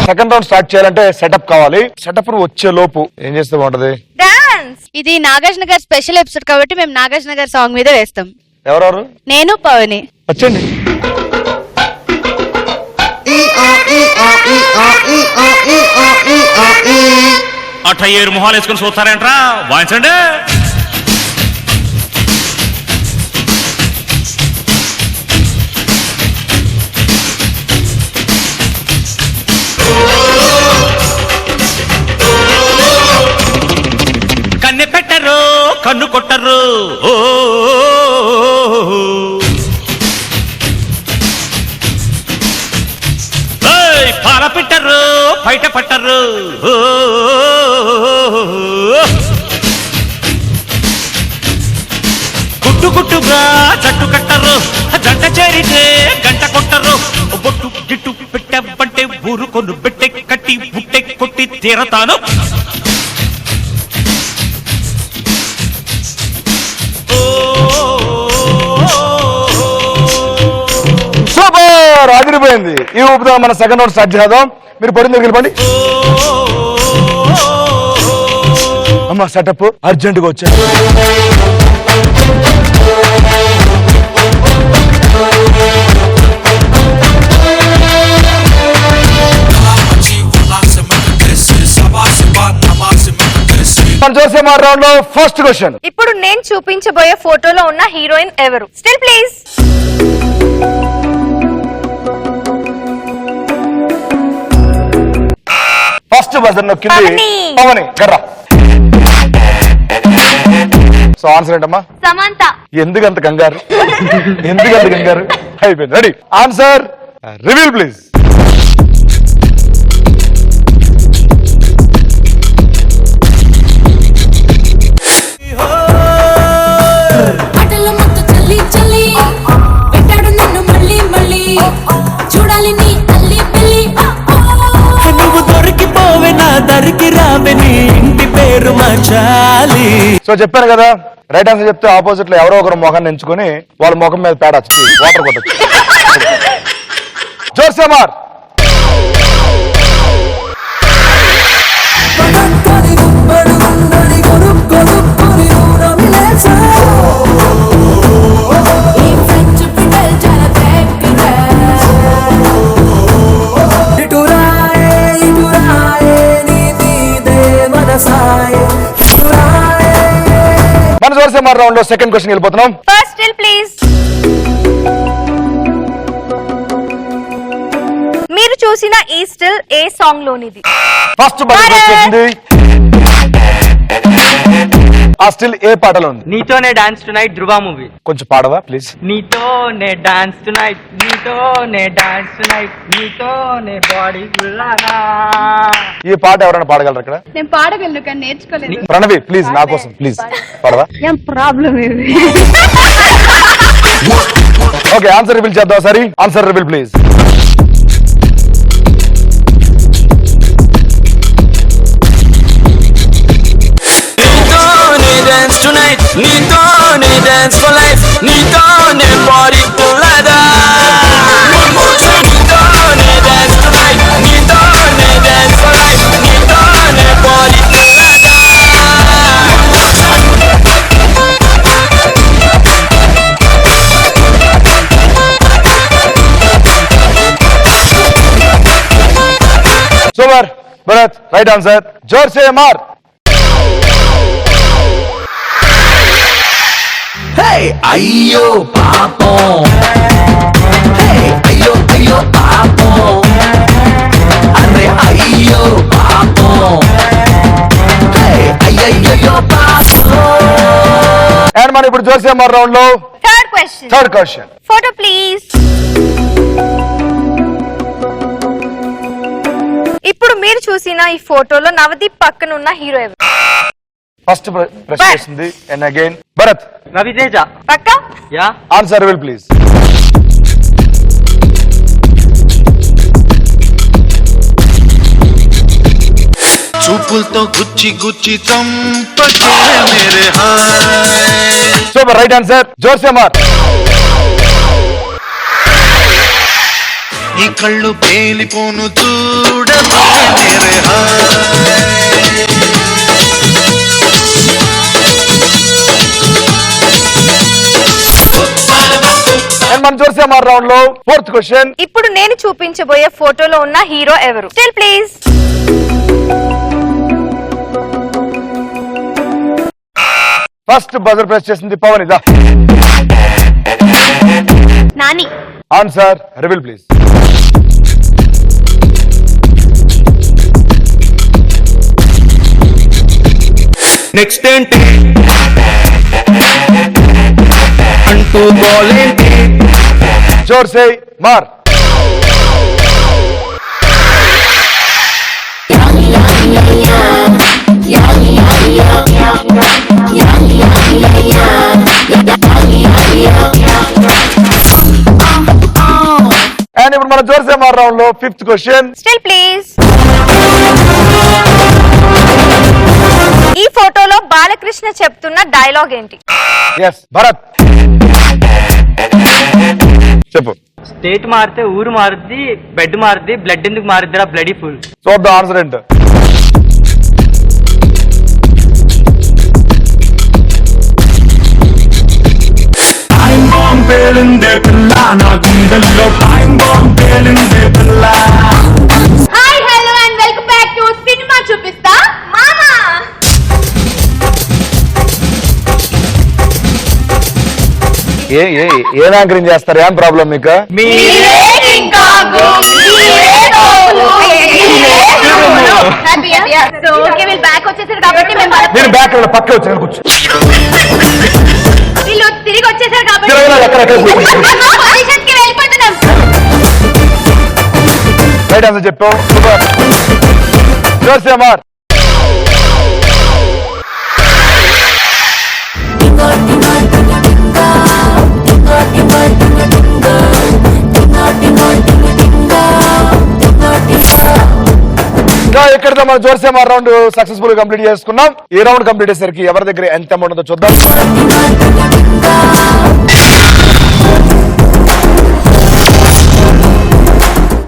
Second round start చేయాలంటే setup కావాలి. Setup వచ్చే లోపు ఏం చేస్తే బాగుంటది? డాన్స్. ఇది నాగార్జున గారి స్పెషల్ ఎపిసోడ్ కాబట్టి మేము నాగార్జున గారి సాంగ్ మీద వేస్తాం. ఎవరెవరు? నేను పవని. వచ్చండి. అట్లా 7 మొహాలు వేసుకుని చూస్తారేంట్రా? వాయించండి. కన్నె పెట్టరు, కన్ను కొట్టరు. ఓ పాల పెట్టరు, బయట పట్టరు. గుట్టు గుట్టుగా జట్టు కట్టరు, జంట చేరితే గంట కొట్టరు. బొట్టు గిట్టు పెట్టబంటే ఊరుకొను పెట్టె కట్టి బుట్టె కొట్టి తీరతాను. సూపర్, అదిరిపోయింది. ఈ ఊపుతో మన సెకండ్ రౌండ్ స్టార్ట్ చేద్దాం. మీరు పడింది వెళ్ళిపోండి. అమ్మ సెటప్ అర్జెంట్ గా వచ్చారు. రౌండ్ లో ఫస్ట్ క్వశ్చన్. ఇప్పుడు నేను చూపించబోయే ఫోటోలో ఉన్న హీరోయిన్ ఎవరు? Still please. ఫస్ట్ బజర్ నొక్కింది పవని. కర్రా. సో ఆన్సర్ ఏంటమ్మా? సమంత. ఎందుకంత కంగారు? ఎందుకంత కంగారు? అయిపోయింది. Ready. Answer reveal please. So చెప్పాను కదా, రైట్ ఆన్సర్ చెప్తే ఆపోజిట్ లో ఎవరో ఒకరు మొఖాన్ని ఎంచుకొని వాళ్ళ ముఖం మీద పేడ వాటర్ కొట్టచ్చు. జోర్సే మార్. మన జోర్సే మార్ రౌండ్ లో సెకండ్ క్వశ్చన్ వెళ్ళిపోతున్నాం. First still please. మీరు చూసిన ఈ స్టిల్ ఏ సాంగ్ లోనిది? ఫస్ట్ బజర్ వచ్చేసింది. ఆ స్టిల్ ఏ పాటలో ఉంది? నీతోనే డాన్స్ టునైట్, ధృవ మూవీ. కొంచెం పాడవా ప్లీజ్? నీతోనే డాన్స్ టునైట్, నీతోనే డాన్స్ టునైట్, నీతోనే బాడీ గుల్లానా. ఈ పాట ఎవరైనా పాడగలరు ఇక్కడ? నేను పాడగలను కానీ నేర్చుకోలేదు. ప్రణవి ప్లీజ్, నా కోసం ప్లీజ్ పాడవా? ఏం ప్రాబ్లం ఇది? ఓకే, ఆన్సర్ రివీల్ చేద్దాం. సరే, ఆన్సర్ రివీల్ ప్లీజ్. Tonight, నీతోనే డాన్స్ ఫర్ లైఫ్, నీతోనే బాడీ పుల్లదా. నీతోనే డాన్స్ tonight, నీతోనే డాన్స్ ఫర్ లైఫ్, నీతోనే బాడీ పుల్లదా. Super Bharat, right answer. జోర్సే మార్. అయ్యో పాపం, అయ్యో అయ్యో పాపం, అరే అయ్యో పాపం, అయ్యయ్యో పాపం. అండ్ మనం ఇప్పుడు జోర్సే మార్ రౌండ్ లో థర్డ్ క్వశ్చన్. Photo please. ఇప్పుడు మీరు చూసిన ఈ ఫోటోలో నవదీప్ పక్కన ఉన్న హీరో ఎవరు? ఫస్ట్ ప్రశ్న చేసింది అండ్ అగైన్ భరత్. రవితేజ. పక్క. యా. Answer reveal please. చూపులతో గుచ్చి గుచ్చి చంపకే మేరే హాయ్. Super, right answer. జోర్సే మార్. ఈ కళ్ళు పేలిపోను చూడవే మేరే హాయ్ అండ్ మనం చూసే మా రౌండ్ లో 4th క్వశ్చన్. ఇప్పుడు నేను చూపించబోయే ఫోటోలో ఉన్న హీరో ఎవరు? Still please. First buzzer press చేసింది పవన్. ఇదా Nani. Answer reveal please. Next ఏంటి అంటూ గోలేంటి జోర్ సే మార్. అండ్ ఇప్పుడు మన జోర్ సే మార్ రౌండ్ లో 5th క్వశ్చన్. Still please. ఈ ఫోటోలో బాలకృష్ణ చెప్తున్న డైలాగ్ ఏంటి? ఎస్ భరత్ చెప్పు. స్టేట్ మారితే ఊరు మారుద్ది, బెడ్ మారుద్ది, బ్లడ్ ఎందుకు మారుద్దిరా బ్లడీ ఫుల్. చూద్దాం ఆన్సర్ ఏంటో. Hi hello and welcome back to cinema చూపిస్తా మామా. ఏం యాంకరింగ్ చేస్తారు? ఏం ప్రాబ్లం మీకు? సో ఓకే వీళ్ళు బ్యాక్ వచ్చేసారు కాబట్టి మేము నేను బ్యాక్ పక్క వచ్చి కూర్చో. వీళ్ళు తిరిగి వచ్చేసారు కాబట్టి ఎక్కడ పొజిషన్ కి వెళ్ళిపోతున్నాం. రైట్ ఆన్సర్ చెప్పావు. జోర్ సే మార్. ఇక్కడతో మనం జోర్ సే మార్ రౌండ్ సక్సెస్ఫుల్ గా కంప్లీట్ చేసుకున్నాం. ఈ రౌండ్ కంప్లీట్ అయ్యేసరికి ఎవరి దగ్గర ఎంత అమౌంట్ ఉందో చూద్దాం.